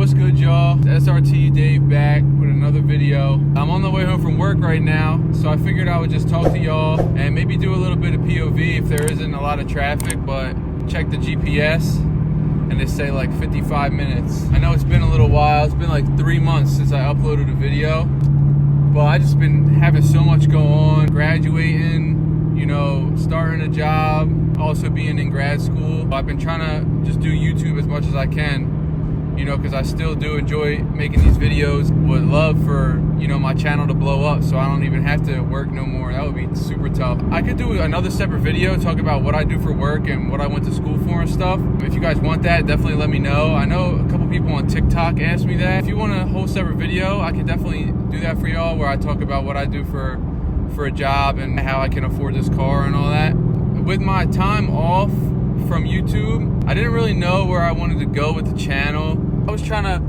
What's good, y'all? It's SRT Dave back with another video. I'm on the way home from work right now, so I figured I would just talk to y'all and maybe do a little bit of POV if there isn't a lot of traffic, but check the GPS and they say like 55 minutes. I know it's been a little while. It's been like 3 months since I uploaded a video, but I just been having so much go on, graduating, you know, starting a job, also being in grad school. I've been trying to just do YouTube as much as I can, you know, because I still do enjoy making these videos. Would love for, you know, my channel to blow up so I don't even have to work no more. That would be super tough. I could do another separate video, talk about what I do for work and what I went to school for and stuff. If you guys want that, definitely let me know. I know a couple people on TikTok asked me that. If you want a whole separate video, I can definitely do that for y'all, where I talk about what I do for a job and how I can afford this car and all that. With my time off from YouTube, I didn't really know where I wanted to go with the channel. I was trying to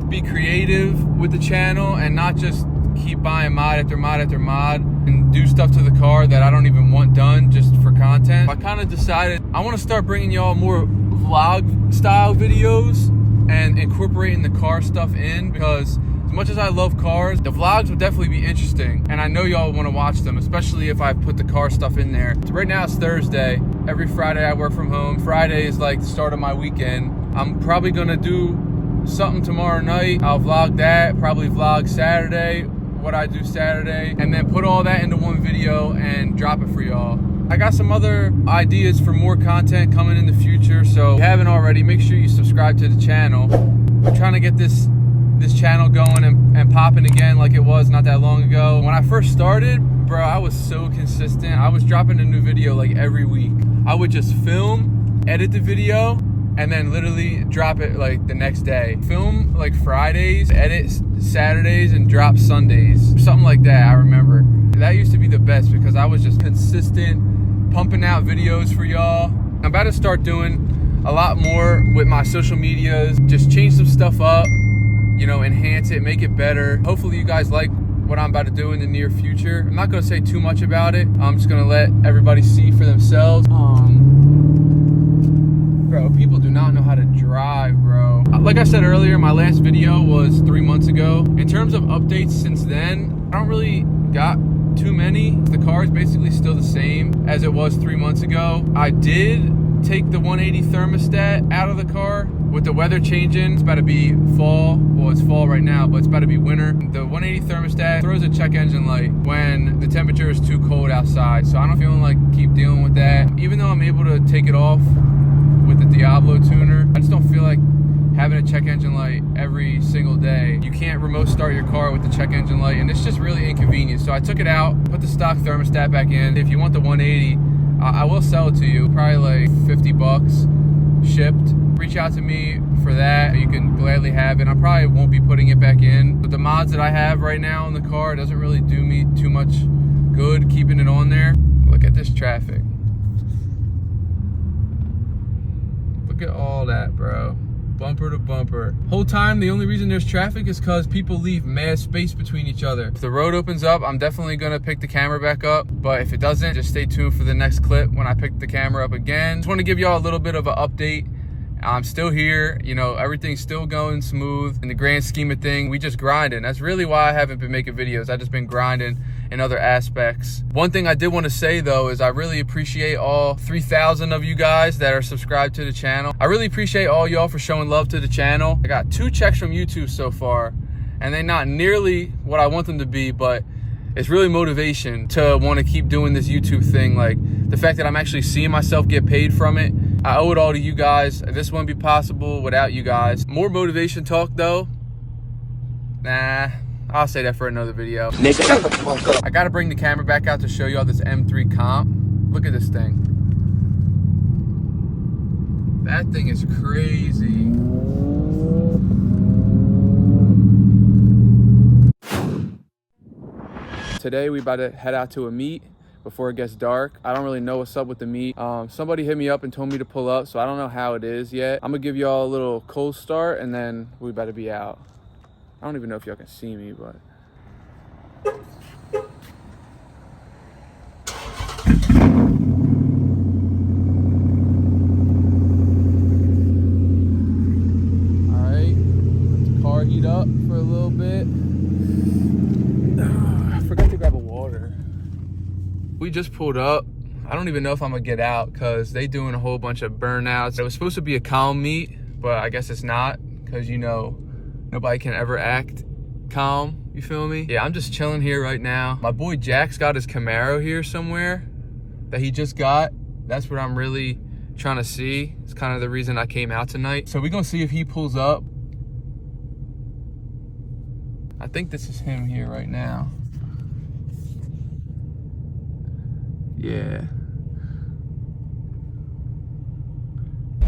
be creative with the channel and not just keep buying mod after mod after mod and do stuff to the car that I don't even want done just for content. I kind of decided I want to start bringing y'all more vlog style videos and incorporating the car stuff in, because as much as I love cars, the vlogs would definitely be interesting, and I know y'all want to watch them, especially if I put the car stuff in there. So right now it's Thursday. Every Friday I work from home. Friday is like the start of my weekend. I'm probably gonna do something tomorrow night. I'll vlog that, probably vlog Saturday, what I do Saturday, and then put all that into one video and drop it for y'all. I got some other ideas for more content coming in the future, so if you haven't already, make sure you subscribe to the channel. I'm trying to get this channel going and popping again like it was not that long ago. When I first started, bro, I was so consistent. I was dropping a new video like every week. I would just film, edit the video, and then literally drop it like the next day. Film like Fridays, edit Saturdays, and drop Sundays. Something like that, I remember. That used to be the best because I was just consistent, pumping out videos for y'all. I'm about to start doing a lot more with my social medias, just change some stuff up, you know, enhance it, make it better. Hopefully you guys like what I'm about to do in the near future. I'm not gonna say too much about it. I'm just gonna let everybody see for themselves. Bro, people do not know how to drive, bro. Like I said earlier, my last video was 3 months ago. In terms of updates since then, I don't really got too many. The car is basically still the same as it was 3 months ago. I did take the 180 thermostat out of the car. With the weather changing, it's about to be fall. Well, it's fall right now, but it's about to be winter. The 180 thermostat throws a check engine light when the temperature is too cold outside. So I don't feel like keep dealing with that. Even though I'm able to take it off with the Diablo tuner, I just don't feel like having a check engine light every single day. You can't remote start your car with the check engine light, and it's just really inconvenient. So I took it out, put the stock thermostat back in. If you want the 180, I will sell it to you, probably like 50 bucks shipped. Reach out to me for that. You can gladly have it. I probably won't be putting it back in, but the mods that I have right now in the car doesn't really do me too much good keeping it on there. Look at this traffic. Look at all that, bro. Bumper to bumper. Whole time, the only reason there's traffic is because people leave mad space between each other. If the road opens up, I'm definitely gonna pick the camera back up, but if it doesn't, just stay tuned for the next clip when I pick the camera up again. Just want to give y'all a little bit of an update. I'm still here, you know, everything's still going smooth. In the grand scheme of things, we just grinding. That's really why I haven't been making videos. I've just been grinding in other aspects. One thing I did want to say though is I really appreciate all 3,000 of you guys that are subscribed to the channel. I really appreciate all y'all for showing love to the channel. I got 2 checks from YouTube so far, and they're not nearly what I want them to be, but it's really motivation to want to keep doing this YouTube thing. Like the fact that I'm actually seeing myself get paid from it, I owe it all to you guys. This wouldn't be possible without you guys. More motivation talk though, nah, I'll say that for another video. I gotta bring the camera back out to show y'all this M3 comp. Look at this thing. That thing is crazy. Today we about to head out to a meet before it gets dark. I don't really know what's up with the meet. Somebody hit me up and told me to pull up, so I don't know how it is yet. I'm gonna give y'all a little cold start and then we better be out. I don't even know if y'all can see me, but. All right, let's we just pulled up. I don't even know if I'm gonna get out because they doing a whole bunch of burnouts. It was supposed to be a calm meet, but I guess it's not because, you know, nobody can ever act calm, you feel me? Yeah, I'm just chilling here right now. My boy Jack's got his Camaro here somewhere that he just got. That's what I'm really trying to see. It's kind of the reason I came out tonight. So we're gonna see if he pulls up. I think this is him here right now. Yeah.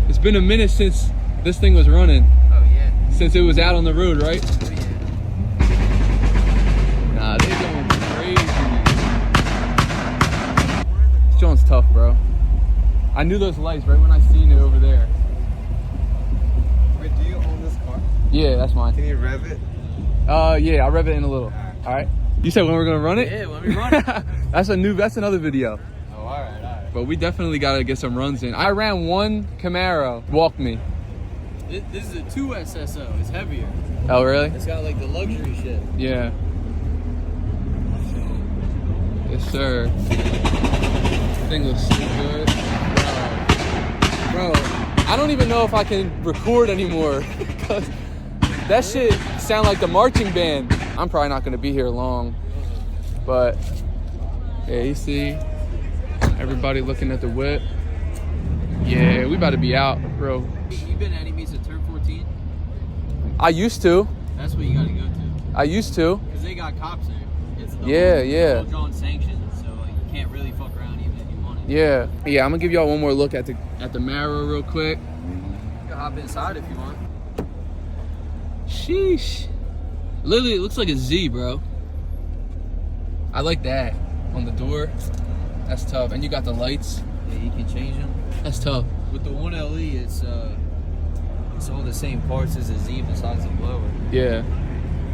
It's been a minute since this thing was running. Oh yeah. Since it was out on the road, right? Oh yeah. Nah, they going crazy. This joint's tough, bro. I knew those lights right when I seen it over there. Wait, do you own this car? Yeah, that's mine. Can you rev it? Yeah, I'll rev it in a little. All right. You said when we're gonna run it? Yeah, let me run it. That's another video. Oh, all right. But we definitely gotta get some runs in. I ran one Camaro. Walk me. This is a 2 SSO. It's heavier. Oh, really? It's got like the luxury shit. Yeah. Yes, sir. Thing looks so good. Bro, I don't even know if I can record anymore because that shit sound like the marching band. I'm probably not gonna be here long, but yeah, you see everybody looking at the whip. Yeah, we about to be out, bro. You been at any meets at Turn 14? I used to. That's what you gotta go to. I used to. Because they got cops there. It's the Yeah. whole drawn sanctions, so like you can't really fuck around even if you want it. Yeah. I'm gonna give y'all one more look at the Mara real quick. You can hop inside if you want. Sheesh. Literally, it looks like a Z, bro. I like that on the door. That's tough. And you got the lights. Yeah, you can change them. That's tough. With the 1LE, it's all the same parts as a Z besides the blower. Yeah.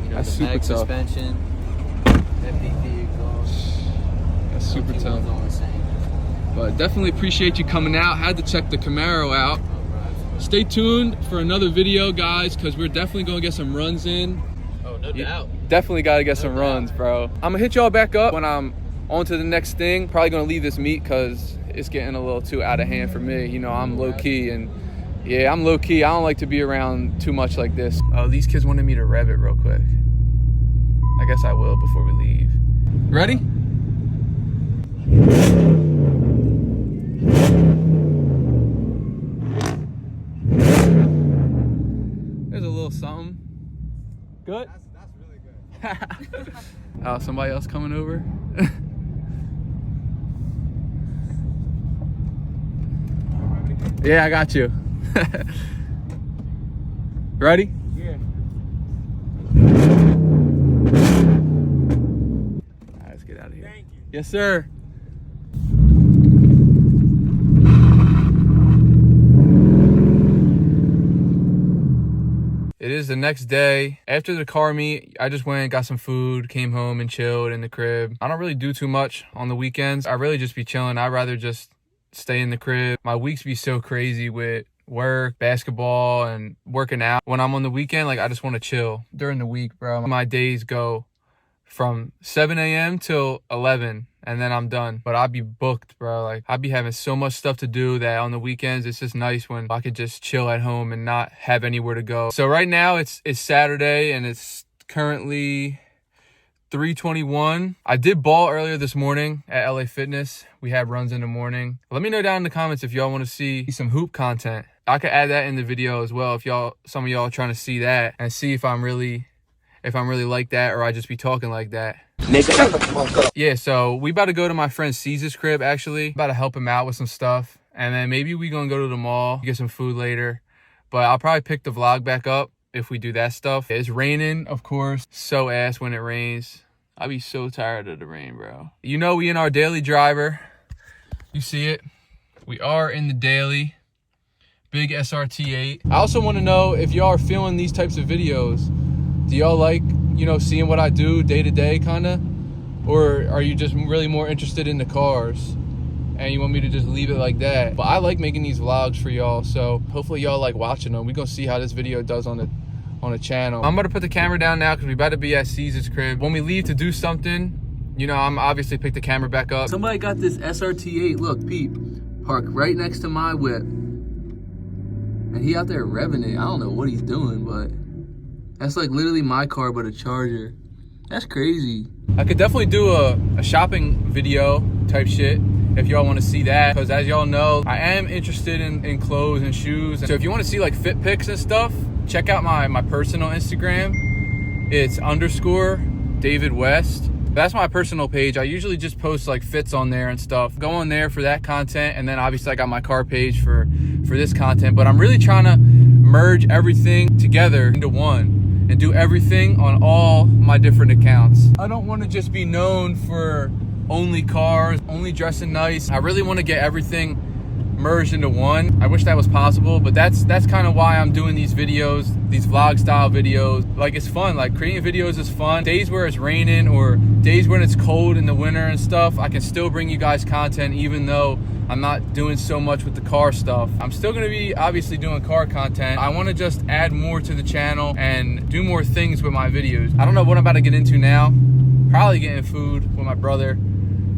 You know, That's the super mag tough. suspension, FPP exhaust. That's super Everything tough. was all the same. But definitely appreciate you coming out. Had to check the Camaro out. Oh, bro, absolutely. Stay tuned for another video, guys, because we're definitely gonna get some runs in. Oh, no doubt. Definitely gotta get some doubt. runs, bro. I'm gonna hit y'all back up when I'm on to the next thing. Probably gonna leave this meet because it's getting a little too out of hand for me. You know, I'm low key and yeah, I'm low key. I don't like to be around too much like this. Oh, these kids wanted me to rev it real quick. I guess I will before we leave. Ready? There's a little something. Good? That's really good. Oh, somebody else coming over? Yeah, I got you. Ready? Yeah. All right, let's get out of here. Thank you. Yes, sir. It is the next day. After the car meet, I just went, got some food, came home and chilled in the crib. I don't really do too much on the weekends. I really just be chilling. I'd rather just stay in the crib. My weeks be so crazy with work, basketball, and working out. When I'm on the weekend, like I just want to chill. During the week, bro, my days go from 7 a.m. till 11 and then I'm done. But I'll be booked, bro. Like I'll be having so much stuff to do that on the weekends it's just nice when I could just chill at home and not have anywhere to go. So right now it's Saturday and it's currently 3:21. I did ball earlier this morning at LA Fitness. We have runs in the morning. Let me know down in the comments if y'all want to see some hoop content. I could add that in the video as well if some of y'all are trying to see that and see if I'm really like that or I just be talking like that. Yeah, so we about to go to my friend Caesar's crib actually. About to help him out with some stuff. And then maybe we gonna go to the mall, get some food later. But I'll probably pick the vlog back up if we do that stuff. It's raining, of course. So ass when it rains. I be so tired of the rain, bro. You know we in our daily driver. You see it. We are in the daily. Big SRT8. I also want to know if y'all are feeling these types of videos. Do y'all like, you know, seeing what I do day to day kind of? Or are you just really more interested in the cars and you want me to just leave it like that? But I like making these vlogs for y'all, so hopefully y'all like watching them. We're gonna see how this video does on the channel. I'm about to put the camera down now because we about to be at Caesar's crib. When we leave to do something, You know, I'm obviously picked the camera back up. Somebody got this SRT8, look, peep, parked right next to my whip. And he out there revving it. I don't know what he's doing, but that's like literally my car, but a Charger. That's crazy. I could definitely do a shopping video type shit if y'all want to see that, because as y'all know, I am interested in clothes and shoes. So if you want to see like fit pics and stuff, check out my personal Instagram. It's _David West. That's my personal page. I usually just post like fits on there and stuff. Go on there for that content, and then obviously I got my car page for this content. But I'm really trying to merge everything together into one and do everything on all my different accounts. I don't want to just be known for only cars, only dressing nice. I really want to get everything merged into one. I wish that was possible, but that's kind of why I'm doing these videos, these vlog style videos. Like, it's fun. Like, creating videos is fun. Days where it's raining or days when it's cold in the winter and stuff, I can still bring you guys content even though I'm not doing so much with the car stuff. I'm still gonna be obviously doing car content. I wanna just add more to the channel and do more things with my videos. I don't know what I'm about to get into now. Probably getting food with my brother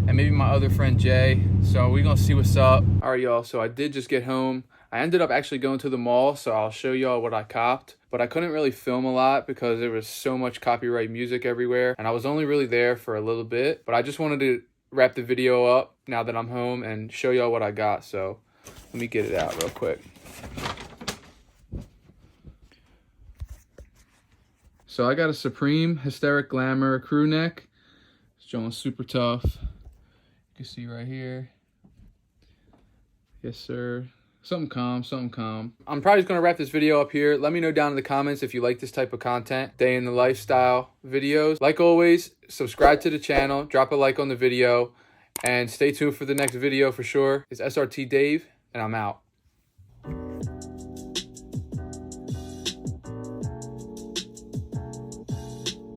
and maybe my other friend Jay. So we're gonna see what's up. All right, y'all, so I did just get home. I ended up actually going to the mall, so I'll show y'all what I copped. But I couldn't really film a lot because there was so much copyright music everywhere. And I was only really there for a little bit. But I just wanted to wrap the video up now that I'm home and show y'all what I got. So let me get it out real quick. So I got a Supreme Hysteric Glamour crew neck. It's showing super tough. You can see right here. Yes, sir. Something calm, something calm. I'm probably just gonna wrap this video up here. Let me know down in the comments if you like this type of content, day in the lifestyle videos. Like always, subscribe to the channel, drop a like on the video, and stay tuned for the next video for sure. It's SRT Dave, and I'm out.